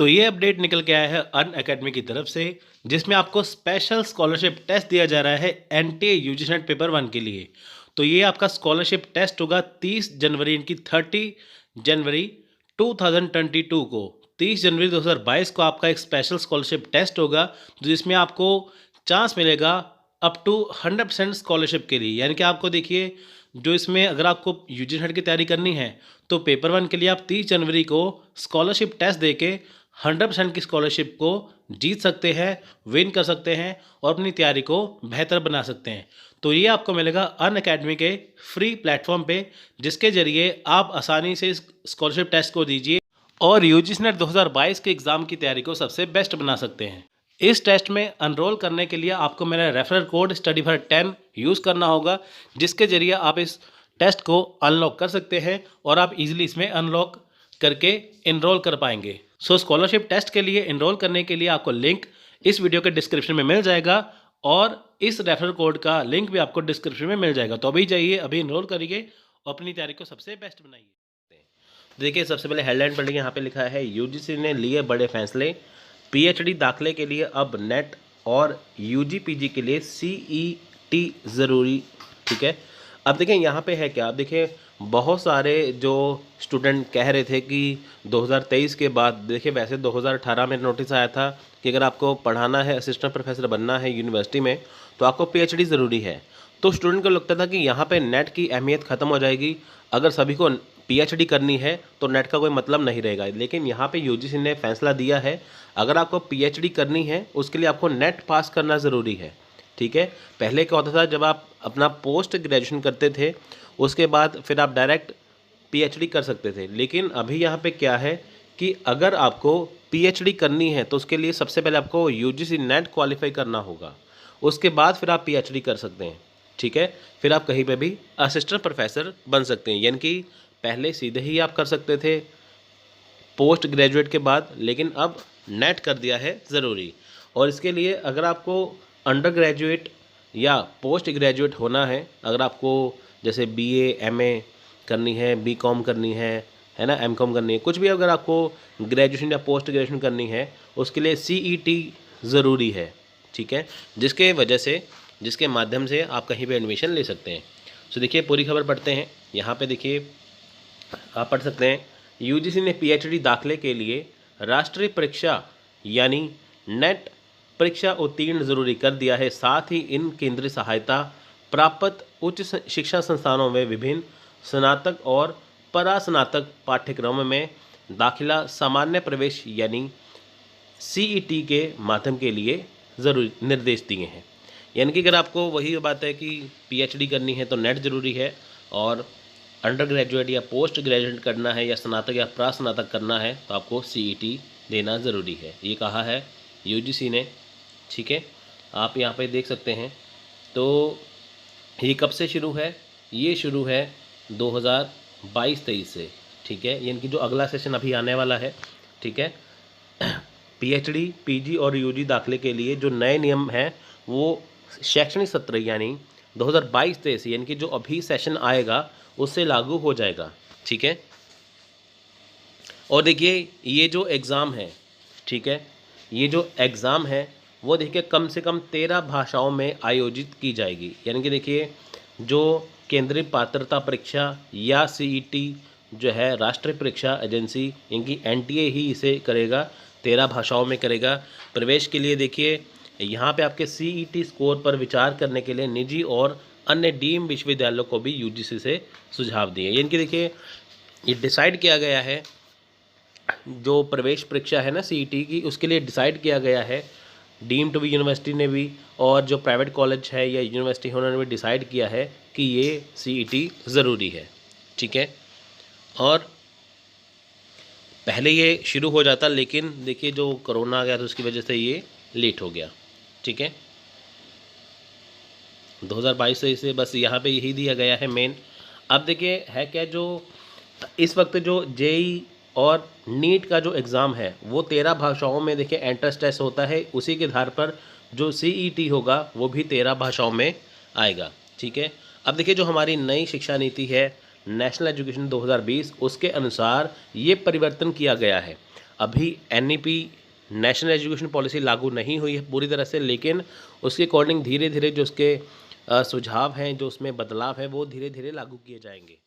तो ये अपडेट निकल के आया है अन अकेडमी की तरफ से, जिसमें आपको स्पेशल स्कॉलरशिप टेस्ट दिया जा रहा है एनटीए यूजी नेट पेपर 1 के लिए। तो ये आपका स्कॉलरशिप टेस्ट होगा 30 जनवरी इनकी 30 जनवरी 2022 को, 30 जनवरी 2022 को आपका एक स्पेशल स्कॉलरशिप टेस्ट होगा, जिसमें आपको चांस मिलेगा अप टू 100% स्कॉलरशिप के लिए। यानी कि आपको देखिए, जो इसमें अगर आपको यूजी नेट की तैयारी करनी है तो पेपर 1 के लिए आप 30 जनवरी को स्कॉलरशिप टेस्ट देके 100% की स्कॉलरशिप को जीत सकते हैं, विन कर सकते हैं और अपनी तैयारी को बेहतर बना सकते हैं। तो ये आपको मिलेगा अन अकेडमी के फ्री प्लेटफॉर्म पे, जिसके ज़रिए आप आसानी से इस स्कॉलरशिप टेस्ट को दीजिए और यूजीसी नेट 2022 के एग्ज़ाम की तैयारी को सबसे बेस्ट बना सकते हैं। इस टेस्ट में एनरोल करने के लिए आपको मेरा रेफरल कोड STUDY4 10 यूज़ करना होगा, जिसके ज़रिए आप इस टेस्ट को अनलॉक कर सकते हैं और आप इजीली इसमें अनलॉक करके इनरोल कर पाएंगे। सो स्कॉलरशिप टेस्ट के लिए इनरोल करने के लिए आपको लिंक इस वीडियो के डिस्क्रिप्शन में मिल जाएगा और इस रेफरल कोड का लिंक भी आपको डिस्क्रिप्शन में मिल जाएगा। तो अभी जाइए, अभी इनरोल करिए और अपनी तैयारी को सबसे बेस्ट बनाइए। देखिए, सबसे पहले हेडलाइन पढ़िए। यहाँ पे लिखा है यूजीसी ने लिए बड़े फैसले, पीएचडी दाखिले के लिए अब नेट और यूजी पीजी के लिए सीईटी ज़रूरी। ठीक है, अब देखें यहाँ पे है क्या। अब देखिए, बहुत सारे जो स्टूडेंट कह रहे थे कि 2023 के बाद, देखिए वैसे 2018 में नोटिस आया था कि अगर आपको पढ़ाना है, असिस्टेंट प्रोफेसर बनना है यूनिवर्सिटी में, तो आपको पीएचडी ज़रूरी है। तो स्टूडेंट को लगता था कि यहाँ पे नेट की अहमियत ख़त्म हो जाएगी, अगर सभी को पीएचडी करनी है तो नेट का कोई मतलब नहीं रहेगा। लेकिन यहाँ पे यूजीसी ने फैसला दिया है, अगर आपको पीएचडी करनी है उसके लिए आपको नेट पास करना ज़रूरी है। ठीक है, पहले क्या होता था, जब आप अपना पोस्ट ग्रेजुएशन करते थे उसके बाद फिर आप डायरेक्ट पीएचडी कर सकते थे। लेकिन अभी यहाँ पे क्या है कि अगर आपको पीएचडी करनी है तो उसके लिए सबसे पहले आपको यूजीसी नेट क्वालिफाई करना होगा, उसके बाद फिर आप पीएचडी कर सकते हैं। ठीक है, फिर आप कहीं पे भी असिस्टेंट प्रोफेसर बन सकते हैं। यानी कि पहले सीधे ही आप कर सकते थे पोस्ट ग्रेजुएट के बाद, लेकिन अब नेट कर दिया है ज़रूरी। और इसके लिए अगर आपको अंडर ग्रेजुएट या पोस्ट ग्रेजुएट होना है, अगर आपको जैसे बीए एमए करनी है, बीकॉम करनी है ना, एमकॉम करनी है, कुछ भी अगर आपको ग्रेजुएशन या पोस्ट ग्रेजुएशन करनी है, उसके लिए सीईटी ज़रूरी है। ठीक है, जिसके माध्यम से आप कहीं पे एडमिशन ले सकते हैं। तो देखिए, पूरी खबर पढ़ते हैं। यहाँ पे देखिए, आप पढ़ सकते हैं, यूजीसी ने पीएचडी दाखिले के लिए राष्ट्रीय परीक्षा यानी नेट परीक्षा उत्तीर्ण ज़रूरी कर दिया है। साथ ही इन केंद्रीय सहायता प्राप्त उच्च शिक्षा संस्थानों में विभिन्न स्नातक और परास्नातक पाठ्यक्रमों में दाखिला सामान्य प्रवेश यानी सीईटी के माध्यम के लिए ज़रूरी निर्देश दिए हैं। यानी कि अगर आपको वही बात है कि पीएचडी करनी है तो नेट ज़रूरी है, और अंडर ग्रेजुएट या पोस्ट ग्रेजुएट करना है या स्नातक या प्रास्नातक करना है तो आपको सीईटी देना ज़रूरी है। ये कहा है यूजीसी ने। ठीक है, आप यहाँ पे देख सकते हैं। तो ये कब से शुरू है? ये शुरू है 2022-23 से। ठीक है, यानी कि जो अगला सेशन अभी आने वाला है। ठीक है, पीएचडी पीजी और यूजी दाखिले के लिए जो नए नियम हैं वो शैक्षणिक सत्र यानी 2022-23 यानी कि जो अभी सेशन आएगा उससे लागू हो जाएगा। ठीक है, और देखिए, ये जो एग्ज़ाम है, ठीक है, ये जो एग्ज़ाम है वो देखिए कम से कम 13 भाषाओं में आयोजित की जाएगी। यानी कि देखिए, जो केंद्रीय पात्रता परीक्षा या सीईटी जो है राष्ट्रीय परीक्षा एजेंसी, इनकी एनटीए ही इसे करेगा, 13 भाषाओं में करेगा। प्रवेश के लिए देखिए, यहाँ पे आपके सीईटी स्कोर पर विचार करने के लिए निजी और अन्य डीम्ड विश्वविद्यालयों को भी यूजीसी से सुझाव दिए। यानी कि देखिए, ये डिसाइड किया गया है, जो प्रवेश परीक्षा है ना सीईटी की, उसके लिए डिसाइड किया गया है डीम्ड भी यूनिवर्सिटी ने भी, और जो प्राइवेट कॉलेज है या यूनिवर्सिटी है उन्होंने भी डिसाइड किया है कि ये सीईटी ज़रूरी है। ठीक है, और पहले ये शुरू हो जाता, लेकिन देखिए जो कोरोना आ गया तो उसकी वजह से ये लेट हो गया। ठीक है, 2022 से बस यहाँ पे यही दिया गया है मेन। अब देखिए है क्या, जो इस वक्त जो जेई और नीट का जो एग्ज़ाम है वो 13 भाषाओं में देखिए एंट्रेंस टेस्ट होता है, उसी के आधार पर जो सीईटी होगा वो भी 13 भाषाओं में आएगा। ठीक है, अब देखिए, जो हमारी नई शिक्षा नीति है नेशनल एजुकेशन 2020, उसके अनुसार ये परिवर्तन किया गया है। अभी एनईपी नेशनल एजुकेशन पॉलिसी लागू नहीं हुई है पूरी तरह से, लेकिन उसके अकॉर्डिंग धीरे धीरे जो उसके सुझाव हैं, जो उसमें बदलाव है, वो धीरे धीरे लागू किए जाएंगे।